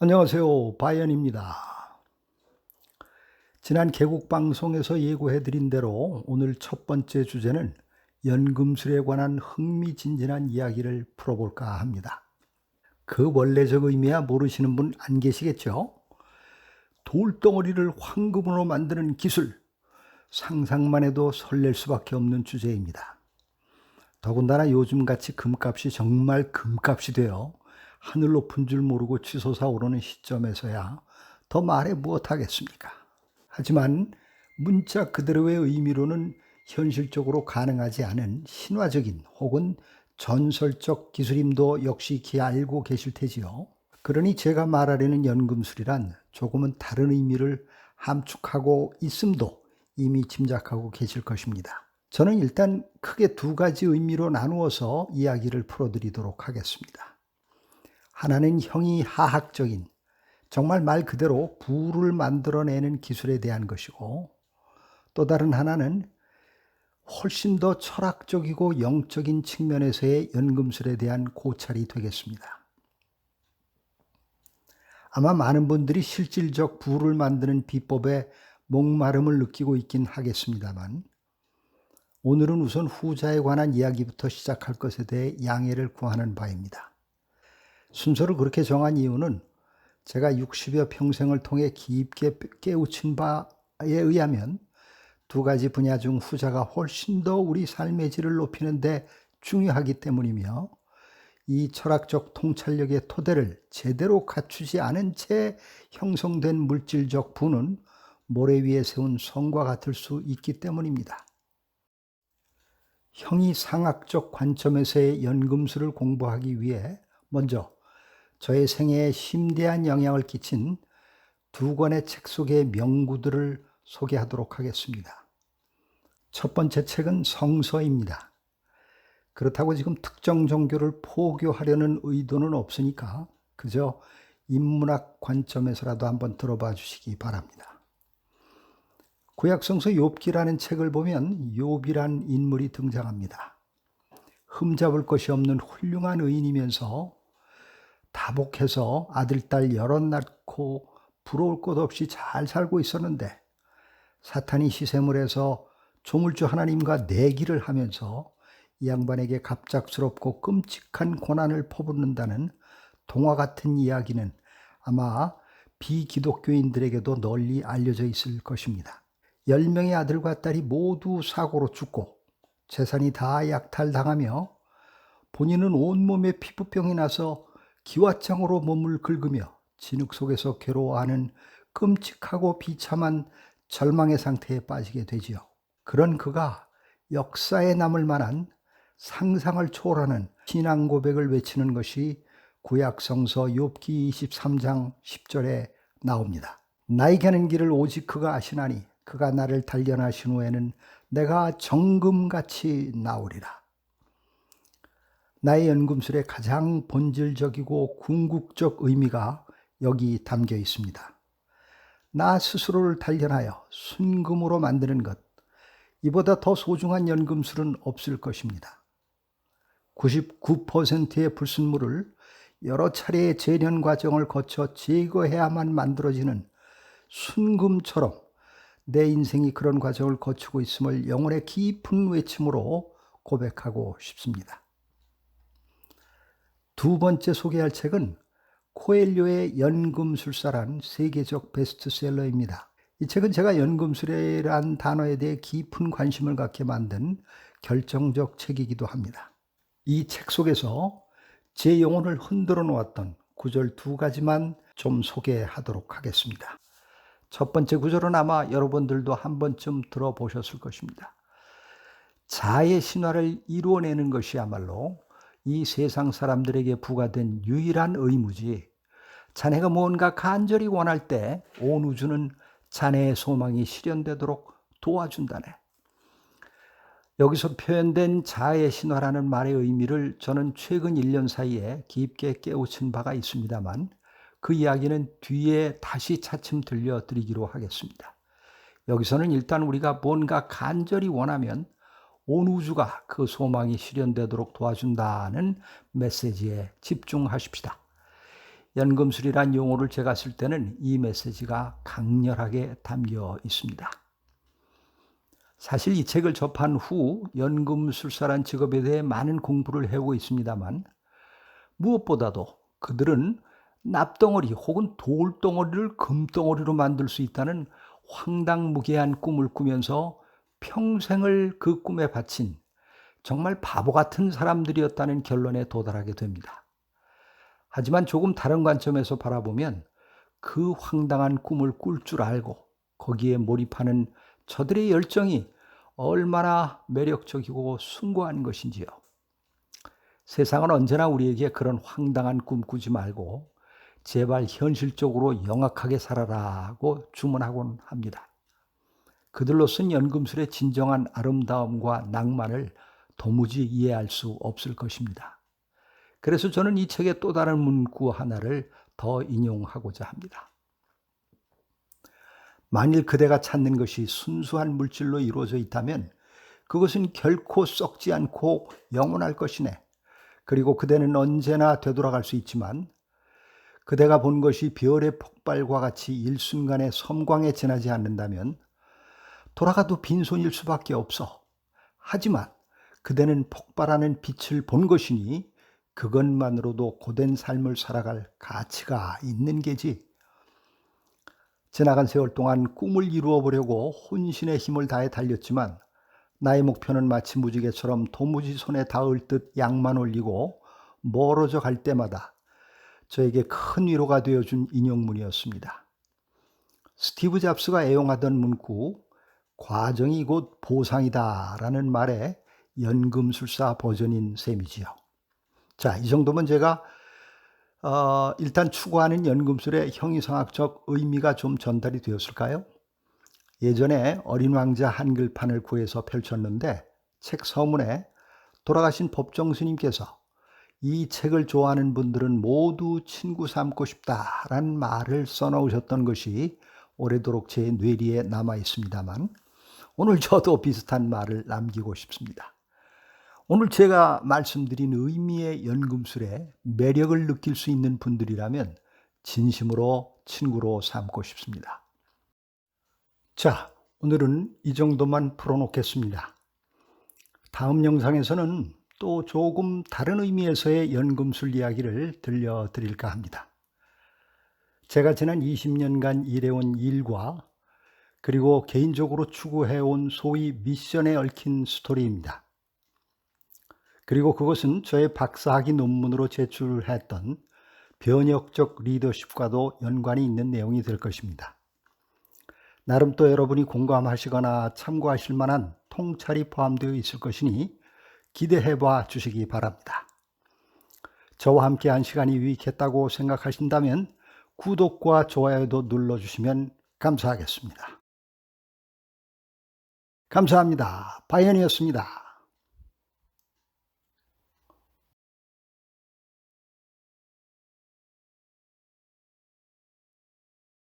안녕하세요. 바이언입니다. 지난 개국방송에서 예고해드린 대로 오늘 첫 번째 주제는 연금술에 관한 흥미진진한 이야기를 풀어볼까 합니다. 그 원래적 의미야 모르시는 분 안 계시겠죠? 돌덩어리를 황금으로 만드는 기술, 상상만 해도 설렐 수밖에 없는 주제입니다. 더군다나 요즘같이 금값이 정말 금값이 되어 하늘 높은 줄 모르고 치솟아 오르는 시점에서야 더 말해 무엇하겠습니까? 하지만 문자 그대로의 의미로는 현실적으로 가능하지 않은 신화적인 혹은 전설적 기술임도 역시 익히 알고 계실 테지요. 그러니 제가 말하려는 연금술이란 조금은 다른 의미를 함축하고 있음도 이미 짐작하고 계실 것입니다. 저는 일단 크게 두 가지 의미로 나누어서 이야기를 풀어드리도록 하겠습니다. 하나는 형이하학적인, 정말 말 그대로 부를 만들어내는 기술에 대한 것이고, 또 다른 하나는 훨씬 더 철학적이고 영적인 측면에서의 연금술에 대한 고찰이 되겠습니다. 아마 많은 분들이 실질적 부를 만드는 비법에 목마름을 느끼고 있긴 하겠습니다만, 오늘은 우선 후자에 관한 이야기부터 시작할 것에 대해 양해를 구하는 바입니다. 순서를 그렇게 정한 이유는 제가 60여 평생을 통해 깊게 깨우친 바에 의하면 두 가지 분야 중 후자가 훨씬 더 우리 삶의 질을 높이는 데 중요하기 때문이며, 이 철학적 통찰력의 토대를 제대로 갖추지 않은 채 형성된 물질적 부는 모래 위에 세운 성과 같을 수 있기 때문입니다. 형이상학적 관점에서의 연금술을 공부하기 위해 먼저 저의 생애에 심대한 영향을 끼친 두 권의 책 속의 명구들을 소개하도록 하겠습니다. 첫 번째 책은 성서입니다. 그렇다고 지금 특정 종교를 포교하려는 의도는 없으니까 그저 인문학 관점에서라도 한번 들어봐 주시기 바랍니다. 구약성서 욥기라는 책을 보면 욥이란 인물이 등장합니다. 흠잡을 것이 없는 훌륭한 의인이면서 다복해서 아들, 딸 여럿 낳고 부러울 것 없이 잘 살고 있었는데, 사탄이 시샘을 조물주 하나님과 내기를 하면서 이 양반에게 갑작스럽고 끔찍한 고난을 퍼붓는다는 동화 같은 이야기는 아마 비기독교인들에게도 널리 알려져 있을 것입니다. 10명의 아들과 딸이 모두 사고로 죽고 재산이 다 약탈당하며 본인은 온몸에 피부병이 나서 기왓장으로 몸을 긁으며 진흙 속에서 괴로워하는 끔찍하고 비참한 절망의 상태에 빠지게 되지요. 그런 그가 역사에 남을 만한 상상을 초월하는 신앙 고백을 외치는 것이 구약성서 욥기 23장 10절에 나옵니다. 나의 가는 길을 오직 그가 아시나니 그가 나를 단련하신 후에는 내가 정금같이 나오리라. 나의 연금술의 가장 본질적이고 궁극적 의미가 여기 담겨 있습니다. 나 스스로를 단련하여 순금으로 만드는 것, 이보다 더 소중한 연금술은 없을 것입니다. 99%의 불순물을 여러 차례의 재련 과정을 거쳐 제거해야만 만들어지는 순금처럼 내 인생이 그런 과정을 거치고 있음을 영혼의 깊은 외침으로 고백하고 싶습니다. 두 번째 소개할 책은 코엘료의 연금술사란 세계적 베스트셀러입니다. 이 책은 제가 연금술이란 단어에 대해 깊은 관심을 갖게 만든 결정적 책이기도 합니다. 이 책 속에서 제 영혼을 흔들어 놓았던 구절 두 가지만 좀 소개하도록 하겠습니다. 첫 번째 구절은 아마 여러분들도 한 번쯤 들어보셨을 것입니다. 자의 신화를 이루어내는 것이야말로 이 세상 사람들에게 부과된 유일한 의무지, 자네가 뭔가 간절히 원할 때 온 우주는 자네의 소망이 실현되도록 도와준다네. 여기서 표현된 자의 신화라는 말의 의미를 저는 최근 1년 사이에 깊게 깨우친 바가 있습니다만, 그 이야기는 뒤에 다시 차츰 들려드리기로 하겠습니다. 여기서는 일단 우리가 뭔가 간절히 원하면 온 우주가 그 소망이 실현되도록 도와준다는 메시지에 집중하십시다. 연금술이란 용어를 제가 쓸 때는 이 메시지가 강렬하게 담겨 있습니다. 사실 이 책을 접한 후 연금술사란 직업에 대해 많은 공부를 해오고 있습니다만, 무엇보다도 그들은 납덩어리 혹은 돌덩어리를 금덩어리로 만들 수 있다는 황당무계한 꿈을 꾸면서 평생을 그 꿈에 바친 정말 바보 같은 사람들이었다는 결론에 도달하게 됩니다. 하지만 조금 다른 관점에서 바라보면 그 황당한 꿈을 꿀 줄 알고 거기에 몰입하는 저들의 열정이 얼마나 매력적이고 숭고한 것인지요. 세상은 언제나 우리에게 그런 황당한 꿈 꾸지 말고 제발 현실적으로 영악하게 살아라고 주문하곤 합니다. 그들로선 연금술의 진정한 아름다움과 낭만을 도무지 이해할 수 없을 것입니다. 그래서 저는 이 책의 또 다른 문구 하나를 더 인용하고자 합니다. 만일 그대가 찾는 것이 순수한 물질로 이루어져 있다면 그것은 결코 썩지 않고 영원할 것이네. 그리고 그대는 언제나 되돌아갈 수 있지만 그대가 본 것이 별의 폭발과 같이 일순간에 섬광에 지나지 않는다면 돌아가도 빈손일 수밖에 없어. 하지만 그대는 폭발하는 빛을 본 것이니 그것만으로도 고된 삶을 살아갈 가치가 있는 게지. 지나간 세월 동안 꿈을 이루어 보려고 혼신의 힘을 다해 달렸지만 나의 목표는 마치 무지개처럼 도무지 손에 닿을 듯 양만 올리고 멀어져 갈 때마다 저에게 큰 위로가 되어준 인용문이었습니다. 스티브 잡스가 애용하던 문구 과정이 곧 보상이다 라는 말의 연금술사 버전인 셈이지요. 자, 이 정도면 제가 일단 추구하는 연금술의 형이상학적 의미가 좀 전달이 되었을까요? 예전에 어린 왕자 한글판을 구해서 펼쳤는데 책 서문에 돌아가신 법정 스님께서 이 책을 좋아하는 분들은 모두 친구 삼고 싶다라는 말을 써놓으셨던 것이 오래도록 제 뇌리에 남아 있습니다만, 오늘 저도 비슷한 말을 남기고 싶습니다. 오늘 제가 말씀드린 의미의 연금술에 매력을 느낄 수 있는 분들이라면 진심으로 친구로 삼고 싶습니다. 자, 오늘은 이 정도만 풀어놓겠습니다. 다음 영상에서는 또 조금 다른 의미에서의 연금술 이야기를 들려드릴까 합니다. 제가 지난 20년간 일해온 일과 그리고 개인적으로 추구해온 소위 미션에 얽힌 스토리입니다. 그리고 그것은 저의 박사학위 논문으로 제출했던 변혁적 리더십과도 연관이 있는 내용이 될 것입니다. 나름 또 여러분이 공감하시거나 참고하실 만한 통찰이 포함되어 있을 것이니 기대해 봐 주시기 바랍니다. 저와 함께 한 시간이 유익했다고 생각하신다면 구독과 좋아요도 눌러주시면 감사하겠습니다. 감사합니다. 바이언이었습니다.